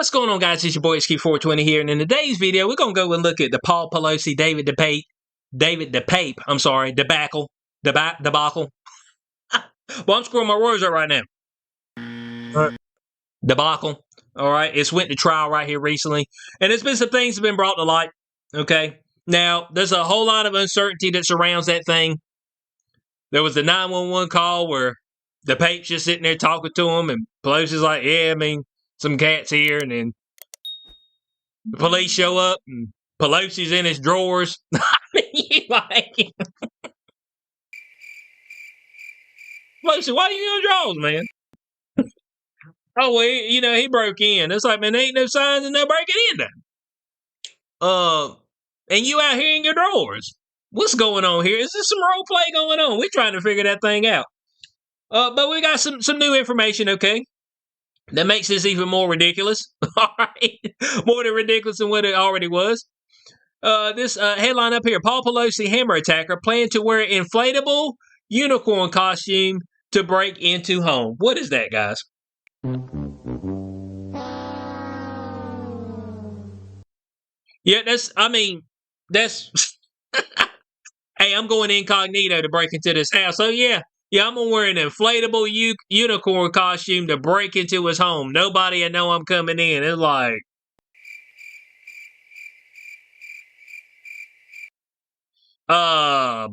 What's going on, guys? It's your boy XQ420 here, and in today's video, we're gonna go and look at the Paul Pelosi, David DePape, debacle. Well, I'm screwing my words up right now. Debacle. All right, it's went to trial right here recently, and there's been some things that have been brought to light. Okay, now there's a whole lot of uncertainty that surrounds that thing. There was the 911 call where DePape's just sitting there talking to him, and Pelosi's like, "Yeah, I mean, some cats here," and then the police show up, and Pelosi's in his drawers. Pelosi, why are you in your drawers, man? Oh, well, he broke in. It's like, man, there ain't no signs of no breaking in there. And you out here in your drawers. What's going on here? Is there some role play going on? We're trying to figure that thing out. But we got some new information, okay? That makes this even more ridiculous. All right. More than ridiculous than what it already was. This headline up here: Paul Pelosi hammer attacker planned to wear inflatable unicorn costume to break into home. What is that, guys? Yeah, that's hey, I'm going incognito to break into this house. So yeah, I'm gonna wear an inflatable unicorn costume to break into his home. Nobody I know I'm coming in. It's like, bruh,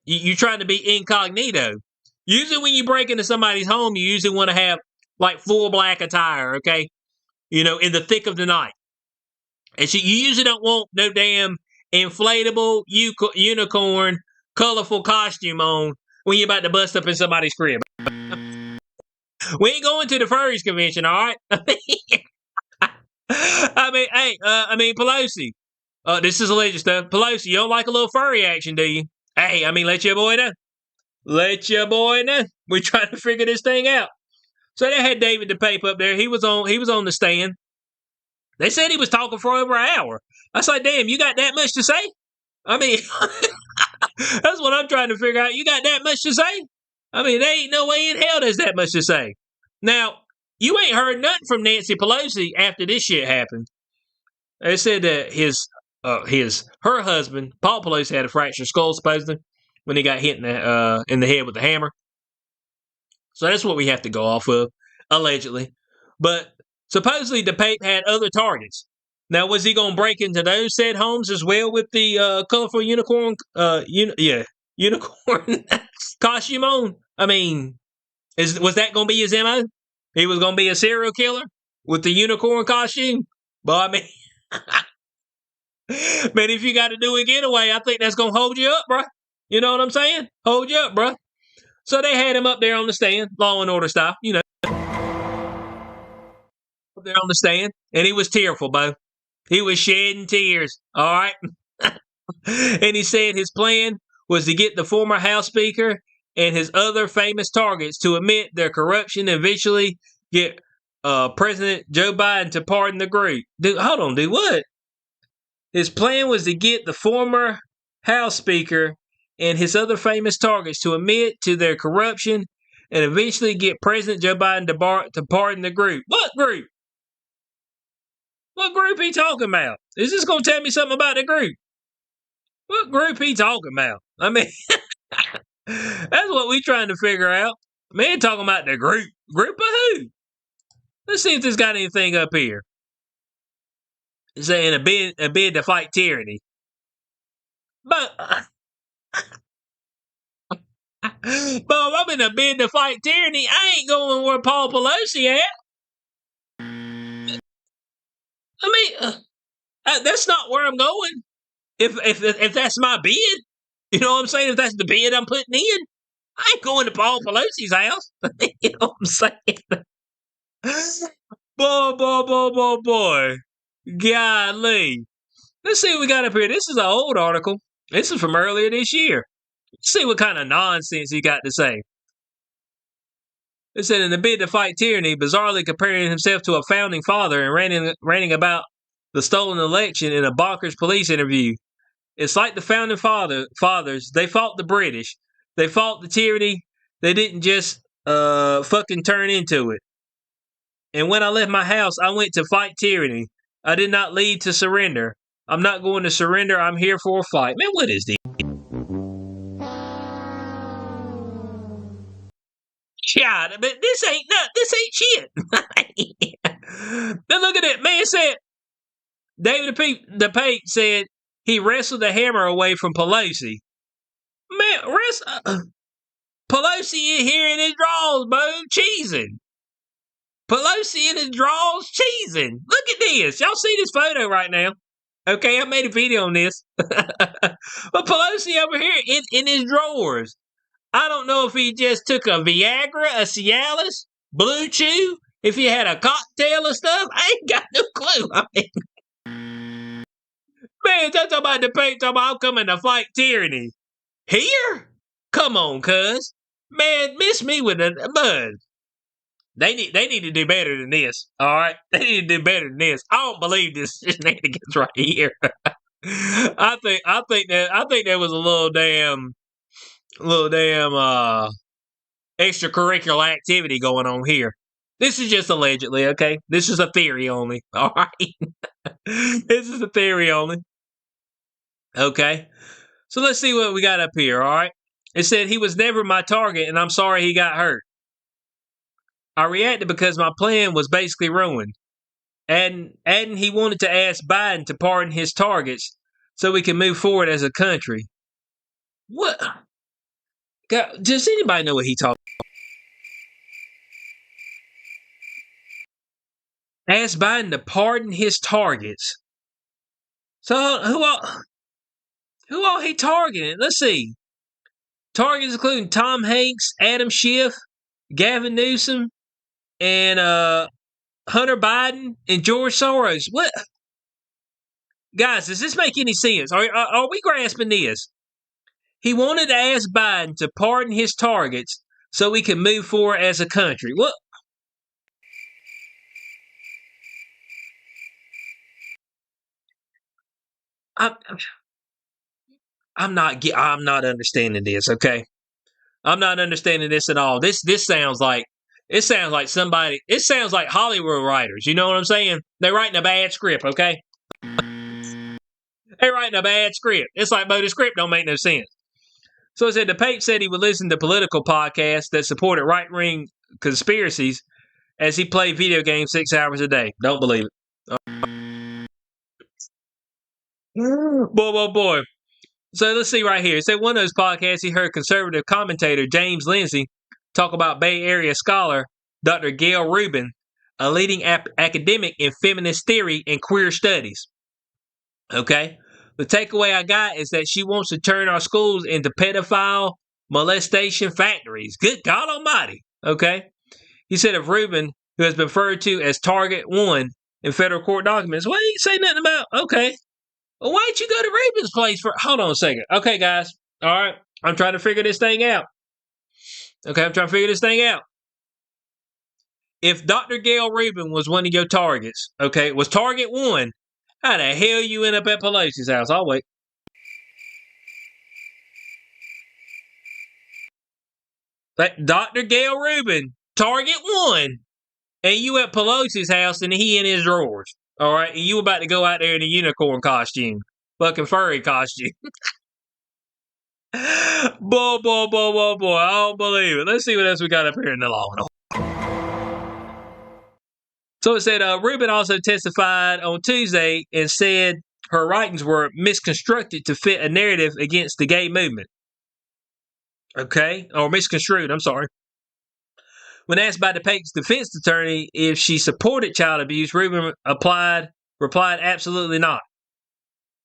you trying to be incognito. Usually when you break into somebody's home, you usually want to have like full black attire, okay? In the thick of the night. And so you usually don't want no damn inflatable unicorn colorful costume on when you're about to bust up in somebody's crib. We ain't going to the furries convention, all right? Pelosi. This is alleged stuff. Pelosi, you don't like a little furry action, do you? Hey, let your boy know. Let your boy know. We're trying to figure this thing out. So they had David DePape up there. He was on the stand. They said he was talking for over an hour. I was like, damn, you got that much to say? That's what I'm trying to figure out. You got that much to say? There ain't no way in hell there's that much to say. Now, you ain't heard nothing from Nancy Pelosi after this shit happened. They said that her husband, Paul Pelosi, had a fractured skull, supposedly, when he got hit in the head with the hammer. So that's what we have to go off of, allegedly. But supposedly DePape had other targets. Now, was he going to break into those said homes as well with the colorful unicorn, unicorn costume on? Was that going to be his MO? He was going to be a serial killer with the unicorn costume? But man, if you got to do a getaway, I think that's going to hold you up, bro. You know what I'm saying? Hold you up, bro. So they had him up there on the stand, Law and Order style, up there on the stand, and he was tearful, Bo. He was shedding tears, all right? And he said his plan was to get the former House Speaker and his other famous targets to admit their corruption and eventually get President Joe Biden to pardon the group. Dude, hold on, dude, what? His plan was to get the former House Speaker and his other famous targets to admit to their corruption and eventually get President Joe Biden to pardon the group. What group? What group he talking about? Is this going to tell me something about the group? What group he talking about? That's what we trying to figure out. Man, talking about the group. Group of who? Let's see if this got anything up here. It's saying a bid to fight tyranny. But I'm in a bid to fight tyranny. I ain't going where Paul Pelosi at. That's not where I'm going. If that's my bid, you know what I'm saying? If that's the bid I'm putting in, I ain't going to Paul Pelosi's house. You know what I'm saying? Boy. Golly. Let's see what we got up here. This is an old article. This is from earlier this year. Let's see what kind of nonsense he got to say. It said, in the bid to fight tyranny, bizarrely comparing himself to a founding father and ranting about the stolen election in a bonkers police interview. It's like the founding fathers. They fought the British. They fought the tyranny. They didn't just fucking turn into it. And when I left my house, I went to fight tyranny. I did not leave to surrender. I'm not going to surrender. I'm here for a fight. Man, what is this? God, but this ain't shit. Now look at it. Man said, David DePape said he wrestled the hammer away from Pelosi. Man, Pelosi in here in his drawers, bro, cheesing. Pelosi in his drawers cheesing. Look at this. Y'all see this photo right now. Okay, I made a video on this. But Pelosi over here in his drawers. I don't know if he just took a Viagra, a Cialis, Blue Chew, if he had a cocktail or stuff. I ain't got no clue. I mean, man, talking about the paint, talking about I'm coming to fight tyranny. Here? Come on, cuz. Man, miss me with a bud. They need to do better than this. All right, they need to do better than this. I don't believe this shenanigans right here. I think that was a little damn extracurricular activity going on here. This is just allegedly, okay? This is a theory only. All right, this is a theory only. Okay, so let's see what we got up here. All right, it said he was never my target, and I'm sorry he got hurt. I reacted because my plan was basically ruined. And he wanted to ask Biden to pardon his targets so we can move forward as a country. What? God, does anybody know what he talking about? Ask Biden to pardon his targets. So who all he targeting? Let's see. Targets including Tom Hanks, Adam Schiff, Gavin Newsom, and Hunter Biden and George Soros. What? Guys, does this make any sense? Are we grasping this? He wanted to ask Biden to pardon his targets so we can move forward as a country. What? I'm not understanding this. Okay, I'm not understanding this at all. This sounds like somebody. It sounds like Hollywood writers. You know what I'm saying? They're writing a bad script. Okay, they're writing a bad script. It's like, but the script don't make no sense. So it said DePape said he would listen to political podcasts that supported right-wing conspiracies as he played video games 6 hours a day. Don't believe it. Boy. So let's see right here. It said one of those podcasts he heard conservative commentator James Lindsay talk about Bay Area scholar Dr. Gail Rubin, a leading academic in feminist theory and queer studies. Okay? The takeaway I got is that she wants to turn our schools into pedophile molestation factories. Good God Almighty. Okay? He said of Rubin, who has been referred to as Target 1 in federal court documents. Well, he didn't say nothing about, okay. Well, why don't you go to Rubin's place for, hold on a second. Okay, guys. All right. I'm trying to figure this thing out. Okay, I'm trying to figure this thing out. If Dr. Gail Rubin was one of your targets, okay, was Target 1, how the hell you end up at Pelosi's house? I'll wait. But Dr. Gail Rubin, Target 1, and you at Pelosi's house and he in his drawers. All right, and you about to go out there in a unicorn costume. Fucking furry costume. Boy. I don't believe it. Let's see what else we got up here in the law. So it said Rubin also testified on Tuesday and said her writings were misconstructed to fit a narrative against the gay movement. Okay? Or misconstrued, I'm sorry. When asked by DePape's defense attorney if she supported child abuse, Rubin replied absolutely not.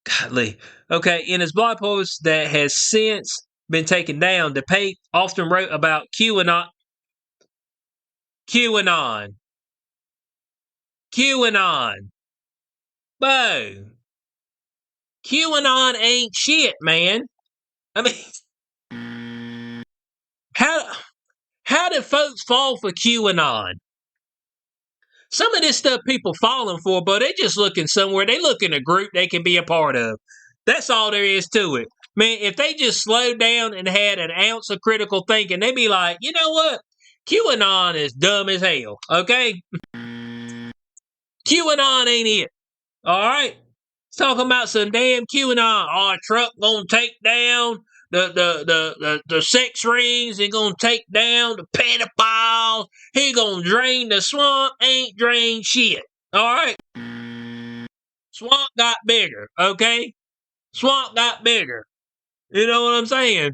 Godly. Okay, in his blog post that has since been taken down, DePape often wrote about QAnon. Bo. QAnon ain't shit, man. I mean, how did folks fall for QAnon? Some of this stuff people falling for, but they just looking somewhere. They look in a group they can be a part of. That's all there is to it. Man, if they just slowed down and had an ounce of critical thinking, they'd be like, you know what? QAnon is dumb as hell, okay? QAnon ain't it. All right? It's talking about some damn QAnon. Oh, Trump gonna take down the sex rings. He gonna take down the pedophiles. He gonna drain the swamp. Ain't drained shit. All right? Swamp got bigger, okay? Swamp got bigger. You know what I'm saying?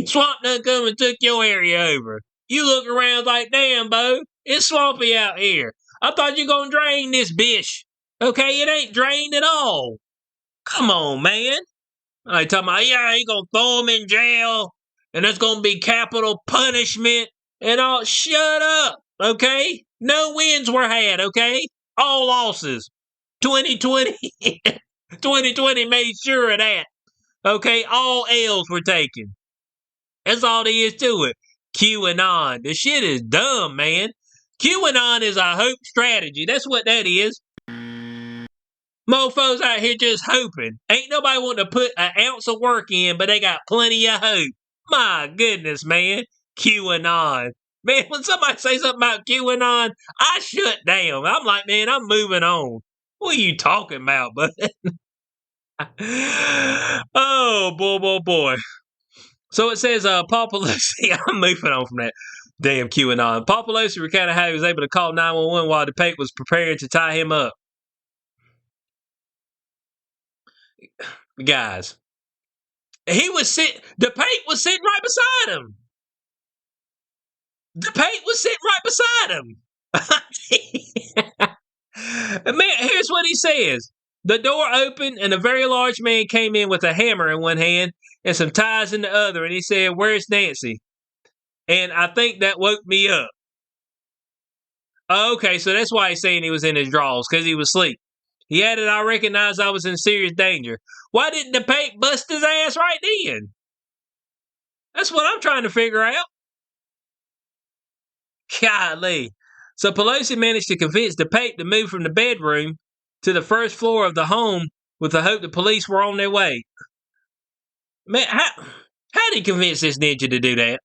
Swamp done come and took your area over. You look around like, damn, Bo, it's swampy out here. I thought you gonna drain this bitch. Okay, it ain't drained at all. Come on, man. I talking about, yeah, he gonna throw him in jail, and there's gonna be capital punishment and all. Shut up, okay? No wins were had, okay? All losses. 2020, 2020 made sure of that. Okay, all L's were taken. That's all there is to it. QAnon. The shit is dumb, man. QAnon is a hope strategy. That's what that is. Mofos out here just hoping. Ain't nobody wanting to put an ounce of work in, but they got plenty of hope. My goodness, man. QAnon. Man, when somebody say something about QAnon, I shut down. I'm like, man, I'm moving on. What are you talking about, bud? Oh, boy. So it says, Paul Pelosi, I'm moving on from that damn QAnon. Paul Pelosi recounted how he was able to call 911 while DePape was preparing to tie him up. Guys, DePape was sitting right beside him. DePape was sitting right beside him. Man, here's what he says. The door opened and a very large man came in with a hammer in one hand and some ties in the other. And he said, "Where's Nancy?" And I think that woke me up. Okay, so that's why he's saying he was in his drawers, because he was asleep. He added, "I recognized I was in serious danger." Why didn't DePape bust his ass right then? That's what I'm trying to figure out. Golly. So Pelosi managed to convince DePape to move from the bedroom to the first floor of the home with the hope the police were on their way. Man, how did he convince this ninja to do that?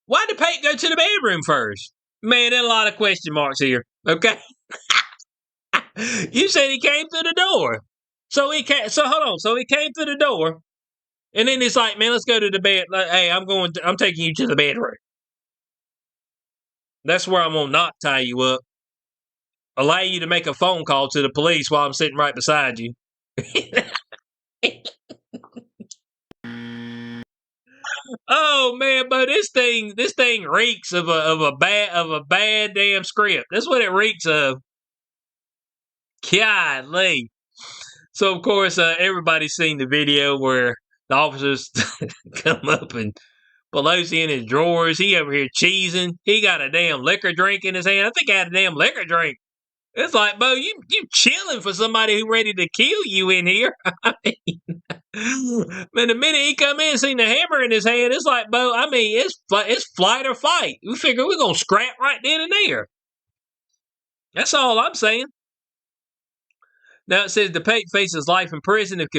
Why did DePape go to the bedroom first? Man, there's a lot of question marks here. Okay. You said he came through the door. So hold on. So he came through the door, and then he's like, "Man, let's go to the bed. Hey, I'm taking you to the bedroom. That's where I'm gonna not tie you up. Allow you to make a phone call to the police while I'm sitting right beside you." Oh man, but this thing reeks of a bad damn script. That's what it reeks of. Golly. So of course, everybody's seen the video where the officers come up and Pelosi in his drawers. He over here cheesing. He got a damn liquor drink in his hand. I think I had a damn liquor drink. It's like, Bo, you chilling for somebody who ready to kill you in here. I mean, man, the minute he come in, seen the hammer in his hand, it's like, Bo, I mean, it's flight or fight. We figure we're gonna scrap right then and there. That's all I'm saying. Now it says DePape faces life in prison if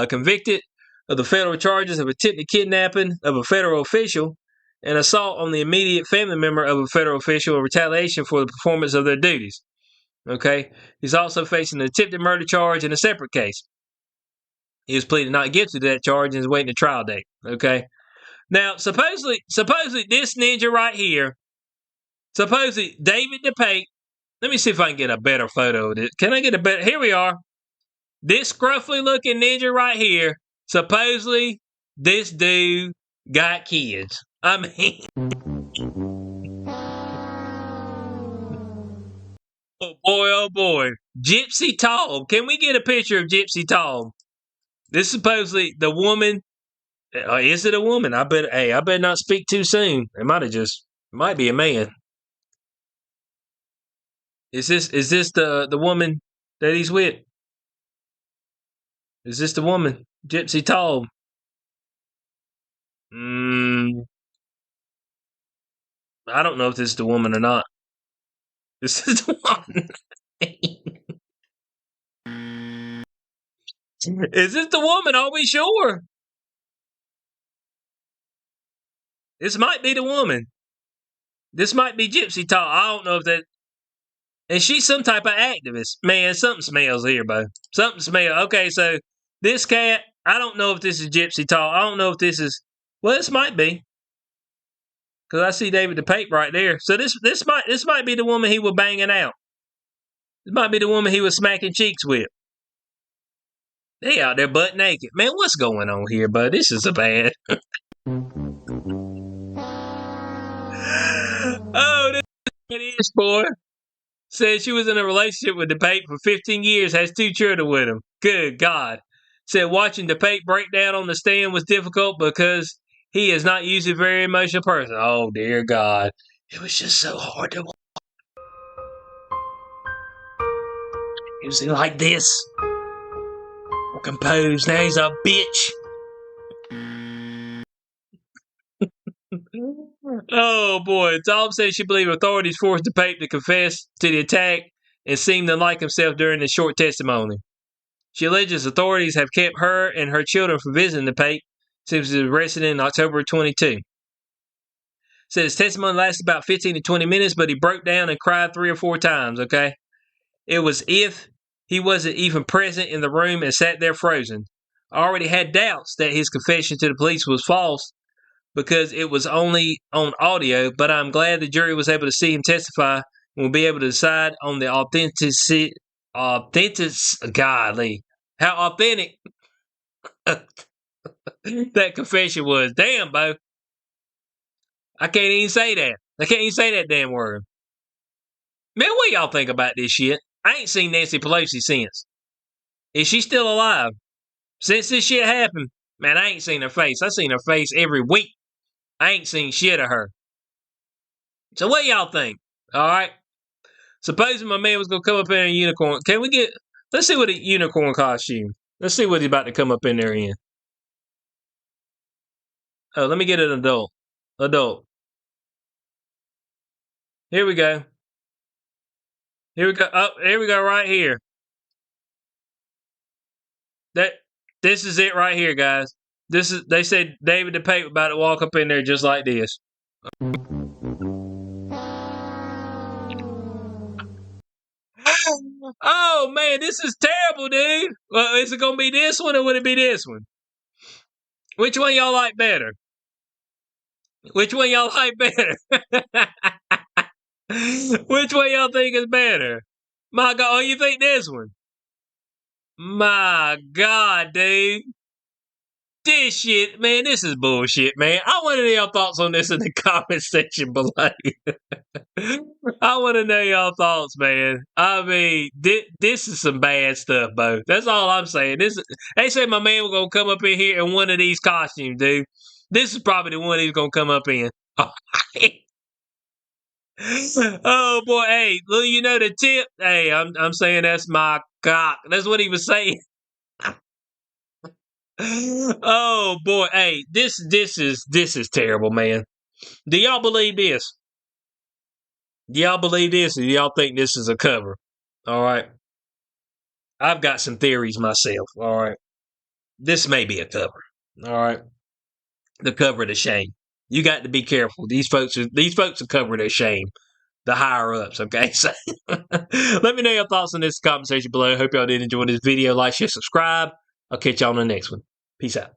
convicted of the federal charges of attempted kidnapping of a federal official and assault on the immediate family member of a federal official in retaliation for the performance of their duties. Okay. He's also facing an attempted murder charge in a separate case. He was pleaded not guilty to that charge and is waiting a trial date. Okay. Now, supposedly this ninja right here, supposedly David DePape. Let me see if I can get a better photo of this. Can I get a better? Here we are. This scruffy looking ninja right here. Supposedly, this dude got kids. I mean, oh boy. Gypsy Tom. Can we get a picture of Gypsy Tom? This is supposedly the woman. Is it a woman? I better not speak too soon. It might be a man. Is this the woman that he's with? Is this the woman? Gypsy Tom. I don't know if this is the woman or not. This is the woman. Is this the woman? Are we sure? This might be the woman. This might be gypsy talk. I don't know if that. And she's some type of activist. Man, something smells here, bro. Something smells. Okay, so this cat, I don't know if this is gypsy talk. I don't know if this is. Well, this might be. Because I see David DePape right there. So this might be the woman he was banging out. This might be the woman he was smacking cheeks with. They out there butt naked. Man, what's going on here, bud? This is a bad. Oh, this is boy. Said she was in a relationship with DePape for 15 years, has 2 children with him. Good God. Said watching DePape break down on the stand was difficult because he is not usually a very emotional person. Oh, dear God. It was just so hard to watch. He was like this. Composed. Now he's a bitch. Oh, boy. Tom said she believed authorities forced DePape to confess to the attack and seemed to like himself during the short testimony. She alleges authorities have kept her and her children from visiting DePape since he was arrested in October 22. Said his testimony lasted about 15 to 20 minutes, but he broke down and cried 3 or 4 times, okay? It was if he wasn't even present in the room and sat there frozen. I already had doubts that his confession to the police was false because it was only on audio, but I'm glad the jury was able to see him testify and will be able to decide on the godly, how authentic that confession was. Damn, Bo. I can't even say that. I can't even say that damn word. Man, what y'all think about this shit? I ain't seen Nancy Pelosi since. Is she still alive? Since this shit happened, man, I ain't seen her face. I seen her face every week. I ain't seen shit of her. So what y'all think? All right. Supposing my man was gonna come up in a unicorn. Can we get? Let's see what a unicorn costume. Let's see what he's about to come up in there in. Oh, let me get an adult. Adult. Here we go. Here we go. Oh, here we go. Right here. This is it right here, guys. This is. They said David DePape about to walk up in there just like this. Oh man, this is terrible, dude. Well, is it gonna be this one or would it be this one? Which one y'all like better? Which one y'all like better? Which one y'all think is better? My God, oh, you think this one? My God, dude. This shit, man, this is bullshit, man. I want to know y'all thoughts on this in the comment section below. I want to know y'all thoughts, man. I mean, this is some bad stuff, Bo. That's all I'm saying. They said my man was going to come up in here in one of these costumes, dude. This is probably the one he's going to come up in. Oh, boy. Hey, look, you know the tip? Hey, I'm saying that's my cock. That's what he was saying. Oh boy, hey, this is terrible, man. Do y'all believe this? Do y'all believe this, or do y'all think this is a cover? All right, I've got some theories myself. All right, this may be a cover. All right, the cover of the shame. You got to be careful. These folks are covering their shame. The higher ups. Okay, so let me know your thoughts on this conversation below. Hope y'all did enjoy this video. Like, share, subscribe. I'll catch y'all on the next one. Peace out.